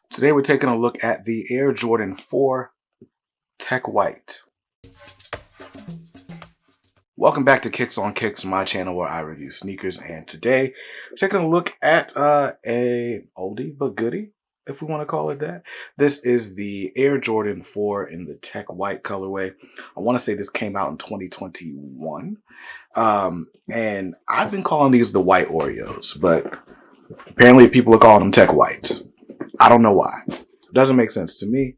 Today we're taking a look at the Air Jordan 4 Tech White. Welcome back to Kicks on Kicks, my channel where I review sneakers, and today we're taking a look at a oldie but goodie, if we want to call it that. This is the Air Jordan 4 in the Tech White colorway. I want to say this came out in 2021. And I've been calling these the White Oreos, but apparently people are calling them Tech Whites. I don't know why. Doesn't make sense to me,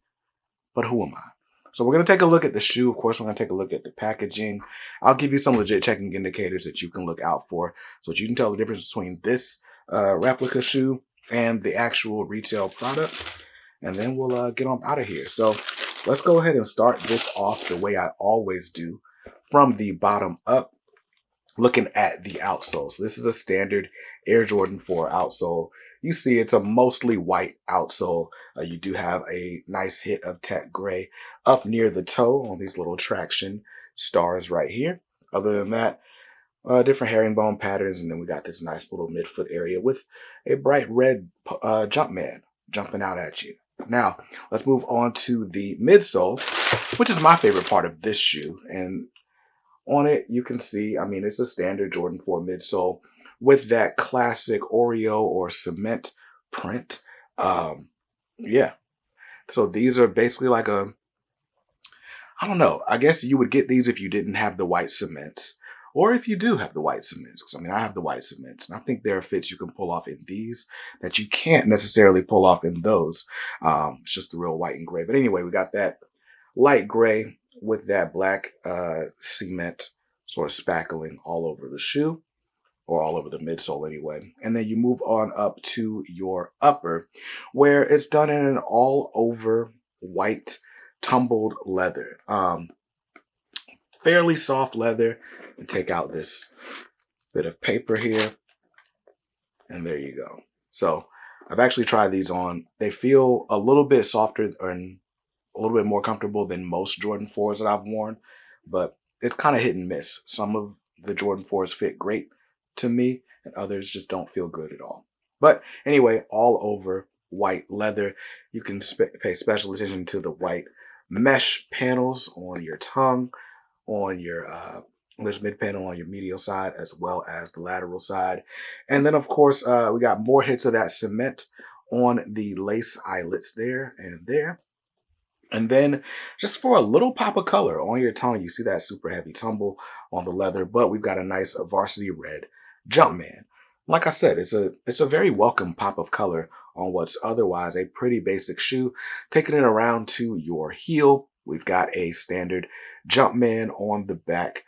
but who am I? So we're going to take a look at the shoe. Of course, we're going to take a look at the packaging. I'll give you some legit checking indicators that you can look out for so that you can tell the difference between this replica shoe and the actual retail product. And then we'll get on out of here. So let's go ahead and start this off the way I always do, from the bottom up, looking at the outsole. So this is a standard Air Jordan 4 outsole. You see it's a mostly white outsole. You do have a nice hit of tech gray up near the toe on these little traction stars right here. Other than that, different herringbone patterns, and then we got this nice little midfoot area with a bright red Jumpman jumping out at you. Now, let's move on to the midsole, which is my favorite part of this shoe. And on it, you can see, I mean, it's a standard Jordan 4 midsole with that classic Oreo or cement print. Yeah. So these are basically like I don't know. I guess you would get these if you didn't have the white cements, or if you do have the white cements. Because I mean, I have the white cements, and I think there are fits you can pull off in these that you can't necessarily pull off in those. It's just the real white and gray. But anyway, we got that light gray with that black cement sort of spackling all over the shoe, or all over the midsole anyway. And then you move on up to your upper, where it's done in an all over white tumbled leather. Fairly soft leather. And take out this bit of paper here, and there you go. So I've actually tried these on. They feel a little bit softer and a little bit more comfortable than most Jordan 4s that I've worn, but it's kind of hit and miss. Some of the Jordan 4s fit great to me, and others just don't feel good at all. But anyway, all over white leather. You can pay special attention to the white mesh panels on your tongue, on your this mid panel on your medial side, as well as the lateral side. And then of course, we got more hits of that cement on the lace eyelets there and there. And then just for a little pop of color on your tongue, you see that super heavy tumble on the leather, but we've got a nice varsity red Jumpman. Like I said, it's a very welcome pop of color on what's otherwise a pretty basic shoe. Taking it around to your heel, we've got a standard Jumpman on the back,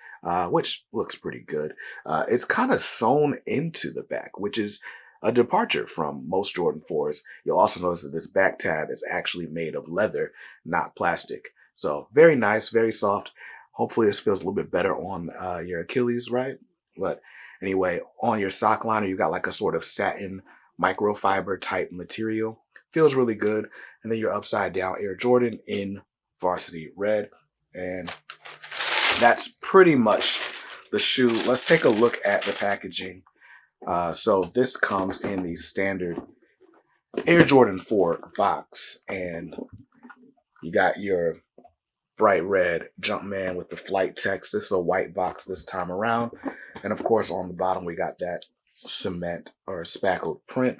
which looks pretty good. It's kind of sewn into the back, which is a departure from most Jordan 4s. You'll also notice that this back tab is actually made of leather, not plastic. So very nice, very soft. Hopefully this feels a little bit better on your Achilles, right? But anyway, on your sock liner, you got like a sort of satin microfiber type material. Feels really good. And then your upside down Air Jordan in varsity red. And that's pretty much the shoe. Let's take a look at the packaging. So this comes in the standard Air Jordan 4 box, and you got your bright red Jumpman with the flight text. This is a white box this time around. And of course, on the bottom, we got that cement or spackled print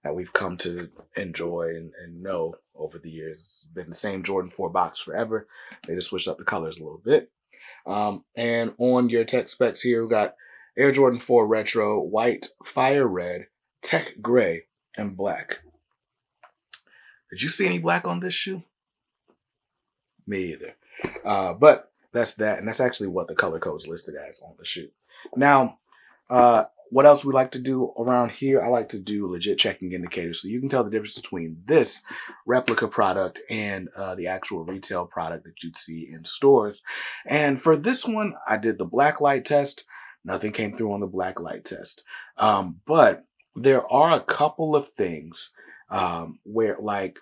that we've come to enjoy and know over the years. It's been the same Jordan 4 box forever. They just switched up the colors a little bit. And on your tech specs here, we've got Air Jordan 4 Retro, white, fire red, tech gray, and black. Did you see any black on this shoe? Me either. But that's that, and that's actually what the color code is listed as on the shoe. Now, what else we like to do around here? I like to do legit checking indicators, so you can tell the difference between this replica product and the actual retail product that you'd see in stores. And for this one, I did the black light test. Nothing came through on the black light test. But there are a couple of things where, like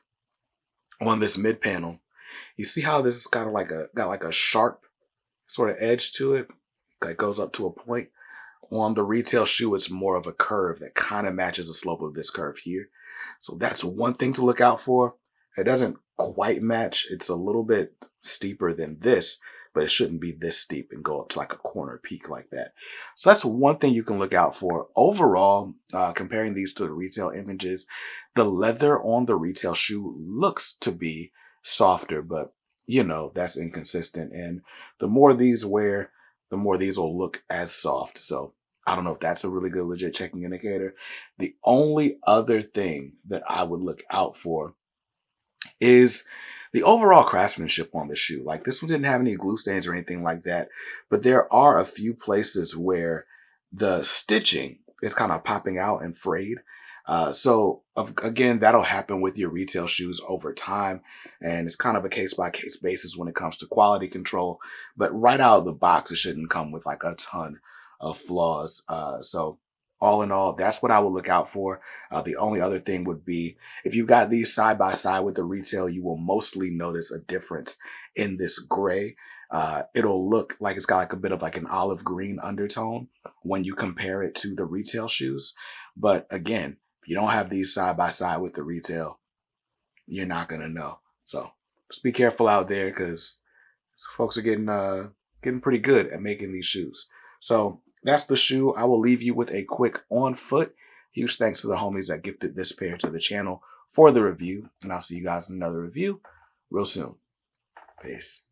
on this mid panel, you see how this is kind of like got like a sharp sort of edge to it that goes up to a point. On the retail shoe, it's more of a curve that kind of matches the slope of this curve here. So that's one thing to look out for. It doesn't quite match. It's a little bit steeper than this, but it shouldn't be this steep and go up to like a corner peak like that. So that's one thing you can look out for. Overall, comparing these to the retail images, the leather on the retail shoe looks to be softer, but you know, that's inconsistent. And the more these wear, the more these will look as soft. So I don't know if that's a really good legit checking indicator. The only other thing that I would look out for is the overall craftsmanship on the shoe. Like this one didn't have any glue stains or anything like that, but there are a few places where the stitching is kind of popping out and frayed. Again, that'll happen with your retail shoes over time. And it's kind of a case by case basis when it comes to quality control. But right out of the box, it shouldn't come with like a ton of flaws. So all in all, that's what I would look out for. The only other thing would be if you got these side by side with the retail, you will mostly notice a difference in this gray. It'll look like it's got like a bit of like an olive green undertone when you compare it to the retail shoes. But again, if you don't have these side by side with the retail, you're not gonna know. So just be careful out there because folks are getting pretty good at making these shoes. So that's the shoe. I will leave you with a quick on foot. Huge thanks to the homies that gifted this pair to the channel for the review. And I'll see you guys in another review real soon. Peace.